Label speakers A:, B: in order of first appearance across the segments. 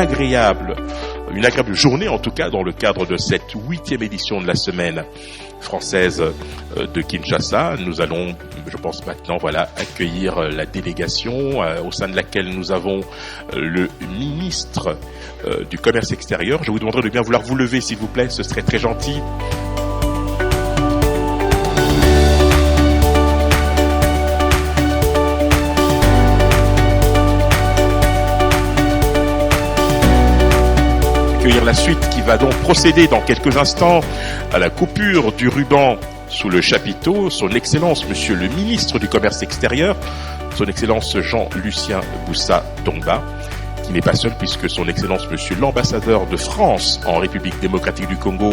A: agréable journée en tout cas dans le cadre de cette 8e édition de la semaine française de Kinshasa. Nous allons, je pense maintenant, accueillir la délégation au sein de laquelle nous avons le ministre du Commerce extérieur. Je vous demanderai de bien vouloir vous lever s'il vous plaît, ce serait très gentil. Accueillir la suite qui va donc procéder dans quelques instants à la coupure du ruban sous le chapiteau. Son Excellence, Monsieur le Ministre du Commerce extérieur, Son Excellence Jean-Lucien Boussa Tongba, qui n'est pas seul puisque Son Excellence Monsieur l'Ambassadeur de France en République démocratique du Congo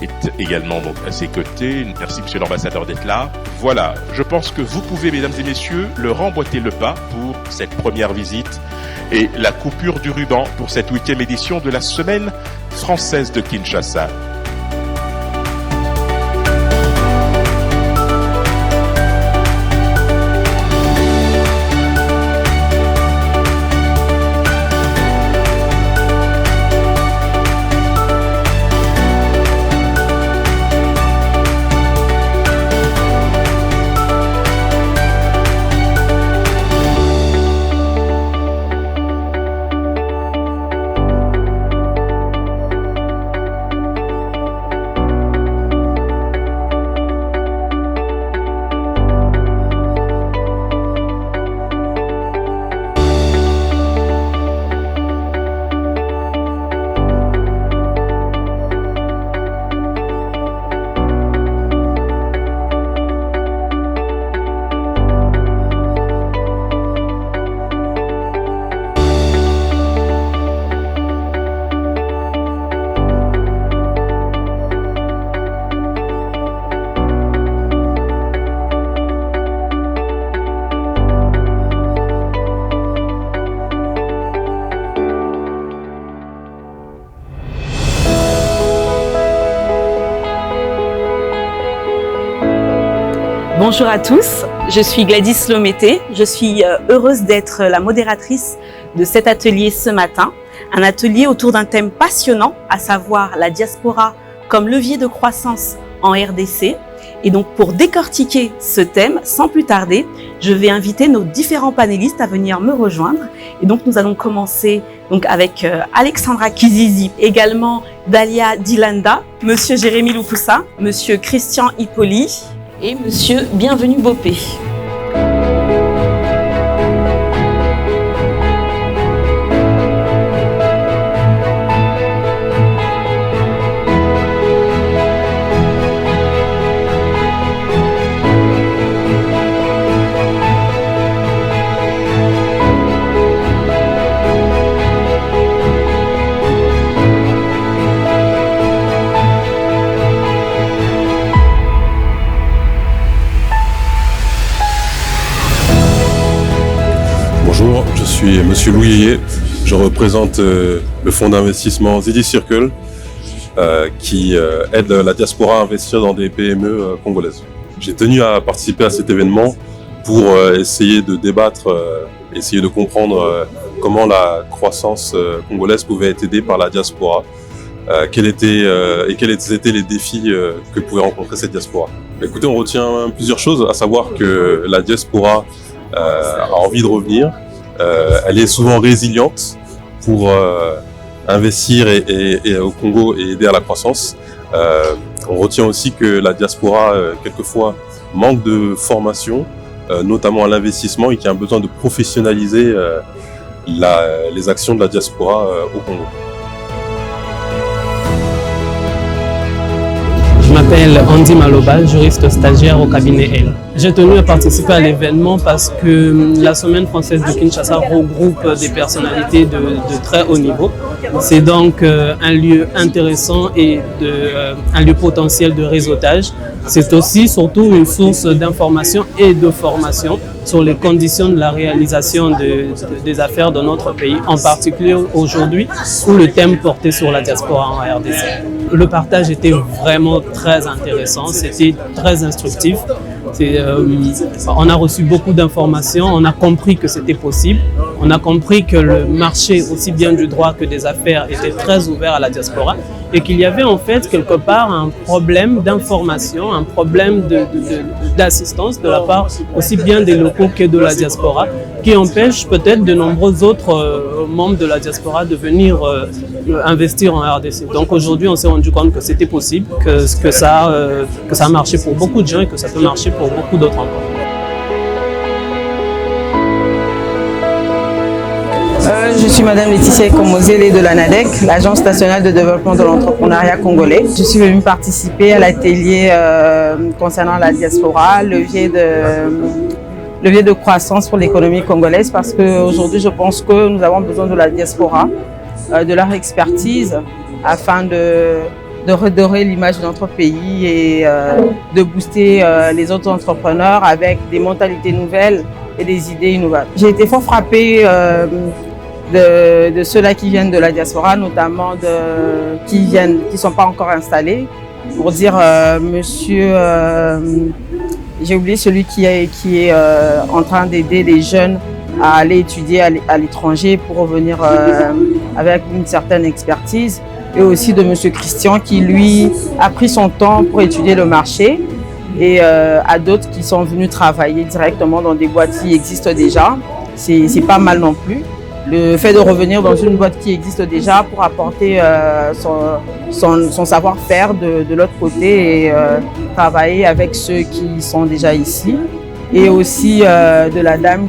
A: est également donc à ses côtés. Merci Monsieur l'Ambassadeur d'être là. Voilà, je pense que vous pouvez, mesdames et messieurs, leur emboîter le pas pour cette première visite et la coupure du ruban pour cette 8e édition de la Semaine française de Kinshasa.
B: Bonjour à tous, je suis Gladys Lomété. Je suis heureuse d'être la modératrice de cet atelier ce matin. Un atelier autour d'un thème passionnant, à savoir la diaspora comme levier de croissance en RDC. Et donc pour décortiquer ce thème, sans plus tarder, je vais inviter nos différents panélistes à venir me rejoindre. Et donc nous allons commencer avec Alexandra Kizizi, également Dalia Dilanda, Monsieur Jérémy Lukusa, Monsieur Christian Hippoly, et Monsieur Bienvenu Bopé.
C: Bonjour, je suis Monsieur Louis Yé. Je représente le fonds d'investissement Zidi Circle qui aide la diaspora à investir dans des PME congolaises. J'ai tenu à participer à cet événement pour essayer de débattre, essayer de comprendre comment la croissance congolaise pouvait être aidée par la diaspora. Quels étaient les défis que pouvait rencontrer cette diaspora. Écoutez, on retient plusieurs choses, à savoir que la diaspora a envie de revenir. Elle est souvent résiliente pour investir et au Congo et aider à la croissance. On retient aussi que la diaspora, quelquefois, manque de formation, notamment à l'investissement, et qu'il y a un besoin de professionnaliser les actions de la diaspora au Congo.
D: Je m'appelle Andy Maloba, juriste stagiaire au cabinet L. J'ai tenu à participer à l'événement parce que la Semaine française de Kinshasa regroupe des personnalités de très haut niveau. C'est donc un lieu intéressant et un lieu potentiel de réseautage. C'est aussi surtout une source d'information et de formation sur les conditions de la réalisation des affaires de notre pays, en particulier aujourd'hui où le thème portait sur la diaspora en RDC. Le partage était vraiment très intéressant, c'était très instructif. On a reçu beaucoup d'informations, on a compris que c'était possible, on a compris que le marché, aussi bien du droit que des affaires, était très ouvert à la diaspora et qu'il y avait en fait quelque part un problème d'information, un problème d'assistance de la part aussi bien des locaux que de la diaspora qui empêche peut-être de nombreux autres membres de la diaspora de venir investir en RDC. Donc aujourd'hui, on s'est rendu compte que c'était possible, que ça a marché pour beaucoup de gens et que ça peut marcher pour beaucoup d'autres encore.
E: Je suis Madame Laetitia Komozele de l'ANADEC, l'Agence nationale de développement de l'entrepreneuriat congolais. Je suis venue participer à l'atelier concernant la diaspora, levier de croissance pour l'économie congolaise, parce qu'aujourd'hui, je pense que nous avons besoin de la diaspora, de leur expertise, afin de redorer l'image de notre pays et de booster les autres entrepreneurs avec des mentalités nouvelles et des idées innovantes. J'ai été fort frappée de ceux-là qui viennent de la diaspora, notamment qui ne sont pas encore installés. Pour dire, j'ai oublié celui qui est en train d'aider les jeunes à aller étudier à l'étranger pour revenir avec une certaine expertise. Et aussi de monsieur Christian qui, lui, a pris son temps pour étudier le marché. Et à d'autres qui sont venus travailler directement dans des boîtes qui existent déjà. C'est pas mal non plus. Le fait de revenir dans une boîte qui existe déjà pour apporter son savoir-faire de l'autre côté et travailler avec ceux qui sont déjà ici. Et aussi de la dame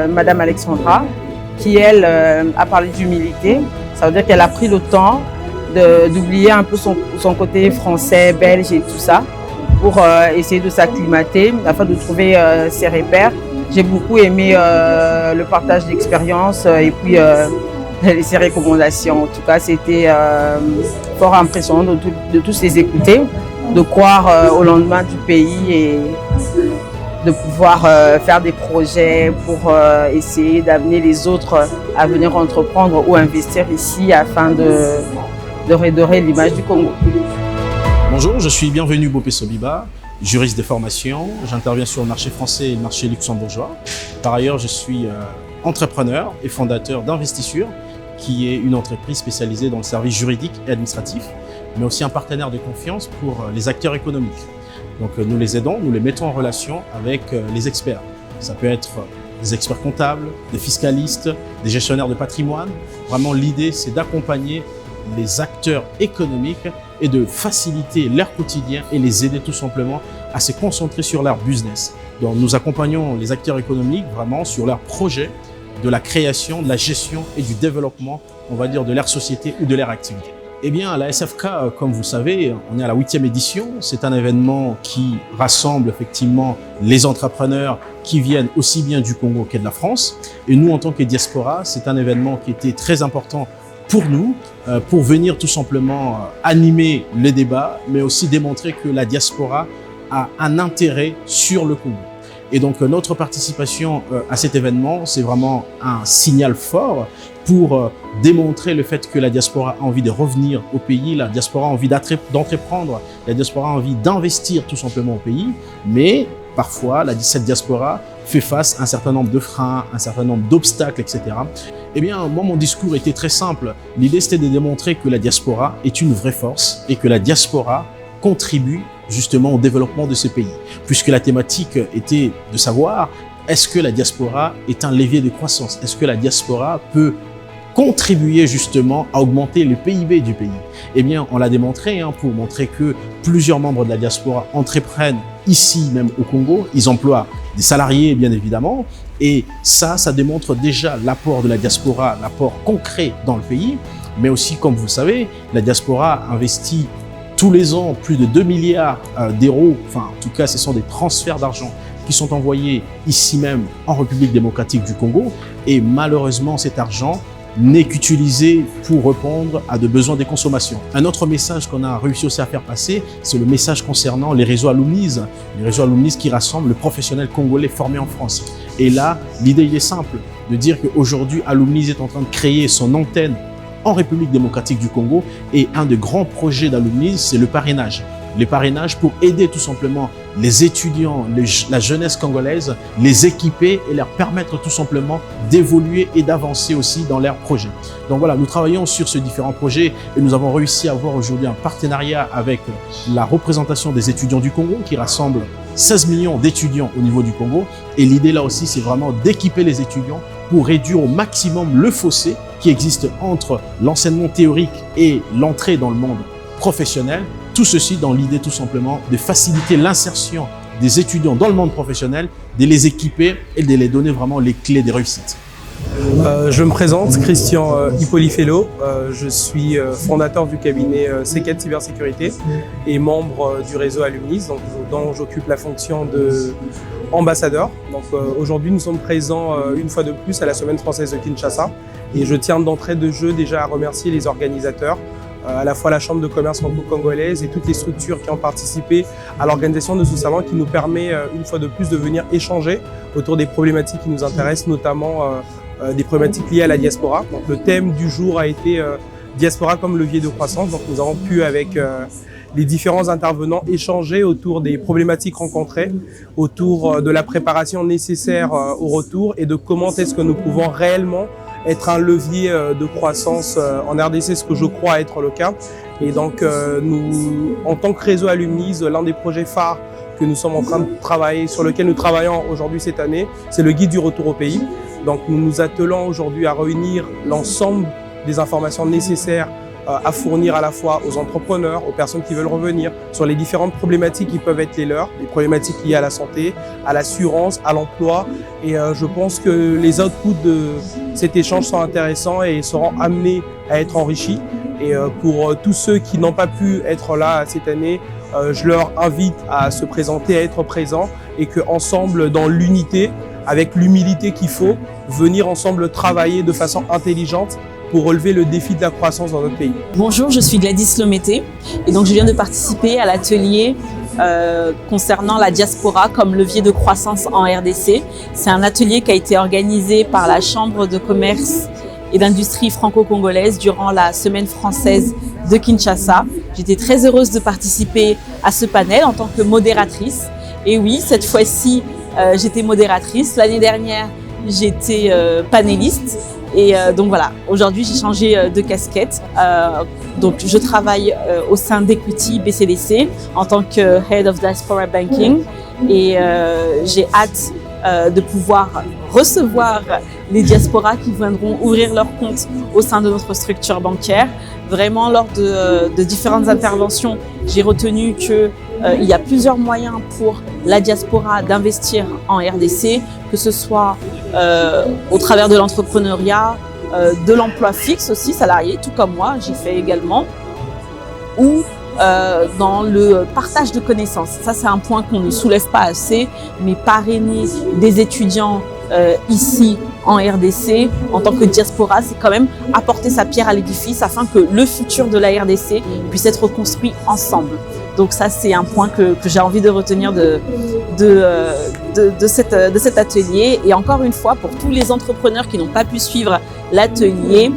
E: Madame Alexandra, qui elle a parlé d'humilité. Ça veut dire qu'elle a pris le temps d'oublier un peu son côté français, belge et tout ça pour essayer de s'acclimater afin de trouver ses repères. J'ai beaucoup aimé le partage d'expériences et puis ses recommandations. En tout cas, c'était fort impressionnant de tous les écouter, de croire au lendemain du pays et de pouvoir faire des projets pour essayer d'amener les autres à venir entreprendre ou investir ici afin de redorer l'image du Congo.
F: Bonjour, je suis Bienvenu Bopé Sobiba, juriste de formation. J'interviens sur le marché français et le marché luxembourgeois. Par ailleurs, je suis entrepreneur et fondateur d'Investissure, qui est une entreprise spécialisée dans le service juridique et administratif, mais aussi un partenaire de confiance pour les acteurs économiques. Donc nous les aidons, nous les mettons en relation avec les experts. Ça peut être des experts comptables, des fiscalistes, des gestionnaires de patrimoine. Vraiment, l'idée, c'est d'accompagner les acteurs économiques et de faciliter leur quotidien et les aider tout simplement à se concentrer sur leur business. Donc nous accompagnons les acteurs économiques vraiment sur leurs projets de la création, de la gestion et du développement, on va dire, de leur société ou de leur activité. Eh bien, la SFK, comme vous le savez, on est à la 8e édition. C'est un événement qui rassemble effectivement les entrepreneurs qui viennent aussi bien du Congo que de la France. Et nous, en tant que diaspora, c'est un événement qui était très important pour nous, pour venir tout simplement animer le débat, mais aussi démontrer que la diaspora a un intérêt sur le Congo. Et donc notre participation à cet événement, c'est vraiment un signal fort pour démontrer le fait que la diaspora a envie de revenir au pays, la diaspora a envie d'entreprendre, la diaspora a envie d'investir tout simplement au pays, mais parfois cette diaspora fait face à un certain nombre de freins, un certain nombre d'obstacles, etc. Eh bien, moi, mon discours était très simple. L'idée, c'était de démontrer que la diaspora est une vraie force et que la diaspora contribue justement au développement de ce pays. Puisque la thématique était de savoir, est-ce que la diaspora est un levier de croissance? Est-ce que la diaspora peut contribuer justement à augmenter le PIB du pays? Eh bien, on l'a démontré pour montrer que plusieurs membres de la diaspora entreprennent ici même au Congo. Ils emploient des salariés, bien évidemment. Et ça démontre déjà l'apport de la diaspora, l'apport concret dans le pays. Mais aussi, comme vous le savez, la diaspora investit tous les ans plus de 2 milliards d'euros. Enfin, en tout cas, ce sont des transferts d'argent qui sont envoyés ici même en République démocratique du Congo. Et malheureusement, cet argent n'est qu'utilisé pour répondre à des besoins des consommations. Un autre message qu'on a réussi aussi à faire passer, c'est le message concernant les réseaux Alumnis. Les réseaux Alumnis qui rassemblent les professionnels congolais formés en France. Et là, l'idée est simple, de dire qu'aujourd'hui, Alumnis est en train de créer son antenne en République démocratique du Congo. Et un des grands projets d'Alumnis, c'est le parrainage. les parrainages pour aider tout simplement les étudiants, la jeunesse congolaise, les équiper et leur permettre tout simplement d'évoluer et d'avancer aussi dans leurs projets. Donc voilà, nous travaillons sur ces différents projets et nous avons réussi à avoir aujourd'hui un partenariat avec la représentation des étudiants du Congo qui rassemble 16 millions d'étudiants au niveau du Congo. Et l'idée là aussi, c'est vraiment d'équiper les étudiants pour réduire au maximum le fossé qui existe entre l'enseignement théorique et l'entrée dans le monde professionnel. Tout ceci dans l'idée tout simplement de faciliter l'insertion des étudiants dans le monde professionnel, de les équiper et de les donner vraiment les clés des réussites.
G: Je me présente, Christian Hippolyfello. Je suis fondateur du cabinet Secret Cybersécurité et membre du réseau Alumnis, dont j'occupe la fonction d'ambassadeur. Donc aujourd'hui, nous sommes présents une fois de plus à la Semaine française de Kinshasa et je tiens d'entrée de jeu déjà à remercier les organisateurs, à la fois la Chambre de commerce franco-congolaise et toutes les structures qui ont participé à l'organisation de ce salon qui nous permet une fois de plus de venir échanger autour des problématiques qui nous intéressent, notamment des problématiques liées à la diaspora. Donc, le thème du jour a été diaspora comme levier de croissance. Donc nous avons pu avec les différents intervenants échanger autour des problématiques rencontrées, autour de la préparation nécessaire au retour et de comment est-ce que nous pouvons réellement être un levier de croissance en RDC, ce que je crois être le cas. Et donc nous, en tant que réseau Alumnis, l'un des projets phares que nous sommes en train de travailler, sur lequel nous travaillons aujourd'hui cette année, c'est le guide du retour au pays. Donc nous nous attelons aujourd'hui à réunir l'ensemble des informations nécessaires à fournir à la fois aux entrepreneurs, aux personnes qui veulent revenir sur les différentes problématiques qui peuvent être les leurs, les problématiques liées à la santé, à l'assurance, à l'emploi. Et je pense que les outputs de cet échange sont intéressants et seront amenés à être enrichis. Et pour tous ceux qui n'ont pas pu être là cette année, je leur invite à se présenter, à être présents et qu'ensemble, dans l'unité, avec l'humilité qu'il faut, venir ensemble travailler de façon intelligente pour relever le défi de la croissance dans notre pays.
B: Bonjour, je suis Gladys Lomété et donc je viens de participer à l'atelier concernant la diaspora comme levier de croissance en RDC. C'est un atelier qui a été organisé par la Chambre de commerce et d'industrie franco-congolaise durant la Semaine française de Kinshasa. J'étais très heureuse de participer à ce panel en tant que modératrice. Et oui, cette fois-ci, j'étais modératrice. L'année dernière, j'étais panéliste. Et donc voilà, aujourd'hui j'ai changé de casquette. Donc je travaille au sein d'Equity BCDC en tant que Head of Diaspora Banking et j'ai hâte de pouvoir recevoir les diasporas qui viendront ouvrir leur compte au sein de notre structure bancaire. Vraiment, lors de différentes interventions, j'ai retenu qu'il y a plusieurs moyens pour la diaspora d'investir en RDC, que ce soit au travers de l'entrepreneuriat, de l'emploi fixe aussi, salarié, tout comme moi, j'ai fait également, ou dans le partage de connaissances. Ça, c'est un point qu'on ne soulève pas assez, mais parrainer des étudiants ici en RDC, en tant que diaspora, c'est quand même apporter sa pierre à l'édifice afin que le futur de la RDC puisse être construit ensemble. Donc ça, c'est un point que j'ai envie de retenir de cet atelier. Et encore une fois, pour tous les entrepreneurs qui n'ont pas pu suivre l'atelier,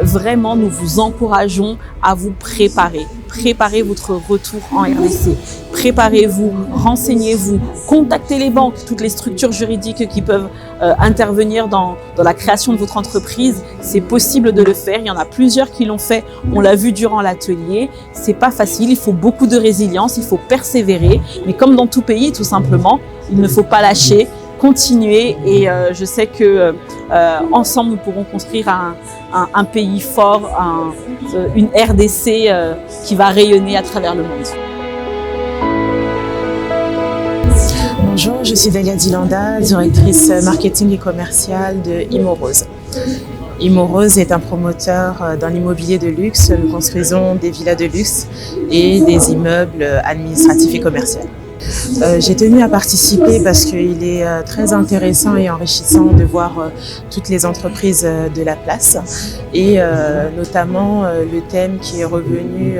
B: vraiment, nous vous encourageons à vous préparer. Préparez votre retour en RDC. Préparez-vous, renseignez-vous, contactez les banques, toutes les structures juridiques qui peuvent intervenir dans la création de votre entreprise. C'est possible de le faire. Il y en a plusieurs qui l'ont fait. On l'a vu durant l'atelier. C'est pas facile. Il faut beaucoup de résilience. Il faut persévérer. Mais comme dans tout pays, tout simplement, il ne faut pas lâcher. Continuer et je sais que ensemble nous pourrons construire un pays fort, une RDC qui va rayonner à travers le monde.
H: Bonjour, je suis Dalia Dilanda, directrice marketing et commerciale de Imorose. Imorose est un promoteur dans l'immobilier de luxe. Nous construisons des villas de luxe et des immeubles administratifs et commerciaux. J'ai tenu à participer parce qu'il est très intéressant et enrichissant de voir toutes les entreprises de la place et notamment le thème qui est revenu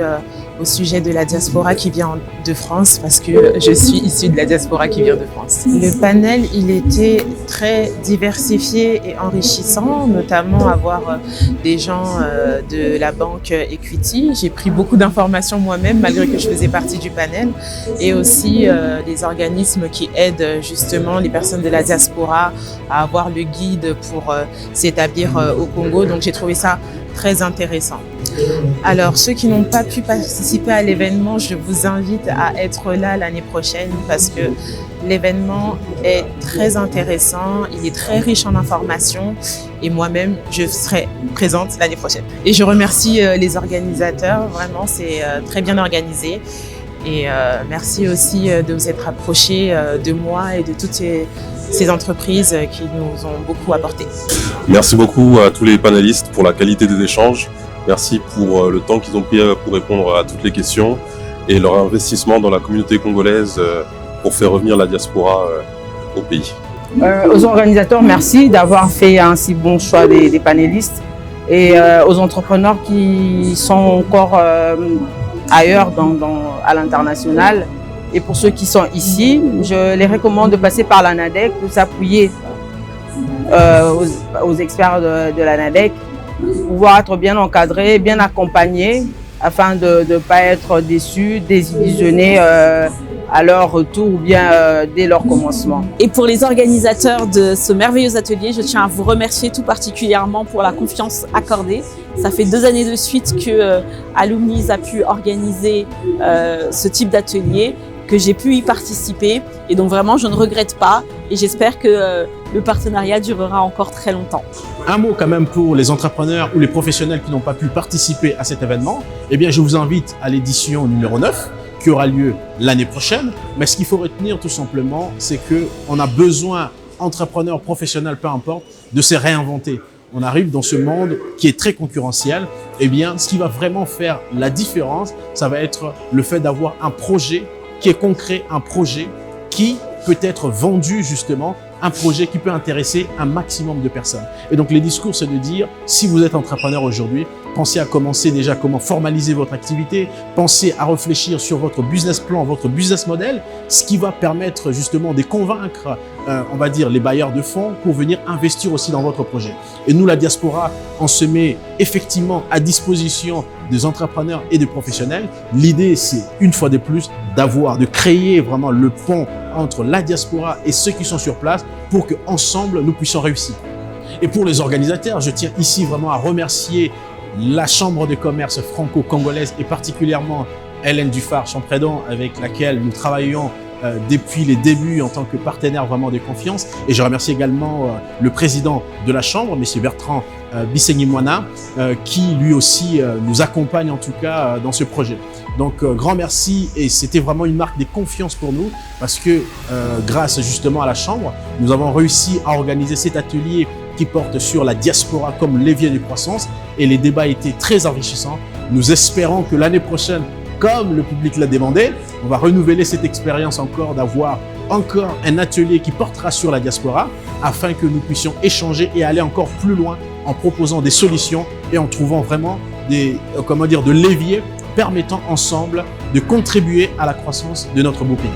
H: au sujet de la diaspora qui vient de France, parce que je suis issue de la diaspora qui vient de France. Le panel, il était très diversifié et enrichissant, notamment avoir des gens de la banque Equity. J'ai pris beaucoup d'informations moi-même, malgré que je faisais partie du panel, et aussi les organismes qui aident justement les personnes de la diaspora à avoir le guide pour s'établir au Congo. Donc j'ai trouvé ça très intéressant. Alors, ceux qui n'ont pas pu participer à l'événement, je vous invite à être là l'année prochaine parce que l'événement est très intéressant, il est très riche en informations et moi-même, je serai présente l'année prochaine. Et je remercie les organisateurs, vraiment, c'est très bien organisé. Et merci aussi de vous être approchés de moi et de toutes ces entreprises qui nous ont beaucoup apporté.
C: Merci beaucoup à tous les panélistes pour la qualité des échanges. Merci pour le temps qu'ils ont pris pour répondre à toutes les questions et leur investissement dans la communauté congolaise pour faire revenir la diaspora au pays.
E: Aux organisateurs, merci d'avoir fait un si bon choix des panélistes et aux entrepreneurs qui sont encore ailleurs à l'international. Et pour ceux qui sont ici, je les recommande de passer par la NADEC, de s'appuyer aux experts de la NADEC, pouvoir être bien encadrés, bien accompagnés, afin de ne pas être déçus, désillusionnés à leur retour ou bien dès leur commencement.
B: Et pour les organisateurs de ce merveilleux atelier, je tiens à vous remercier tout particulièrement pour la confiance accordée. Ça fait 2 années de suite que Alumnis a pu organiser ce type d'atelier, que j'ai pu y participer et donc vraiment je ne regrette pas et j'espère que le partenariat durera encore très longtemps.
F: Un mot quand même pour les entrepreneurs ou les professionnels qui n'ont pas pu participer à cet événement. Eh bien, je vous invite à l'édition numéro 9 qui aura lieu l'année prochaine. Mais ce qu'il faut retenir tout simplement, c'est qu'on a besoin, entrepreneurs, professionnels, peu importe, de se réinventer. On arrive dans ce monde qui est très concurrentiel. Eh bien, ce qui va vraiment faire la différence, ça va être le fait d'avoir un projet qui est concret, un projet qui peut être vendu justement, un projet qui peut intéresser un maximum de personnes. Et donc les discours, c'est de dire, si vous êtes entrepreneur aujourd'hui, pensez à commencer déjà comment formaliser votre activité, pensez à réfléchir sur votre business plan, votre business model, ce qui va permettre justement de convaincre, on va dire, les bailleurs de fonds pour venir investir aussi dans votre projet. Et nous, la diaspora, on se met effectivement à disposition des entrepreneurs et des professionnels. L'idée, c'est une fois de plus de créer vraiment le pont entre la diaspora et ceux qui sont sur place pour qu'ensemble, nous puissions réussir. Et pour les organisateurs, je tiens ici vraiment à remercier la Chambre de commerce franco-congolaise et particulièrement Hélène Dufar Champredon avec laquelle nous travaillons depuis les débuts en tant que partenaire vraiment de confiance. Et je remercie également le président de la Chambre, M. Bertrand Bissenyi-Moana, qui lui aussi nous accompagne en tout cas dans ce projet. Donc grand merci et c'était vraiment une marque de confiance pour nous parce que grâce justement à la Chambre, nous avons réussi à organiser cet atelier qui porte sur la diaspora comme levier de croissance et les débats étaient très enrichissants. Nous espérons que l'année prochaine, comme le public l'a demandé, on va renouveler cette expérience encore d'avoir encore un atelier qui portera sur la diaspora afin que nous puissions échanger et aller encore plus loin en proposant des solutions et en trouvant vraiment des leviers permettant ensemble de contribuer à la croissance de notre beau pays.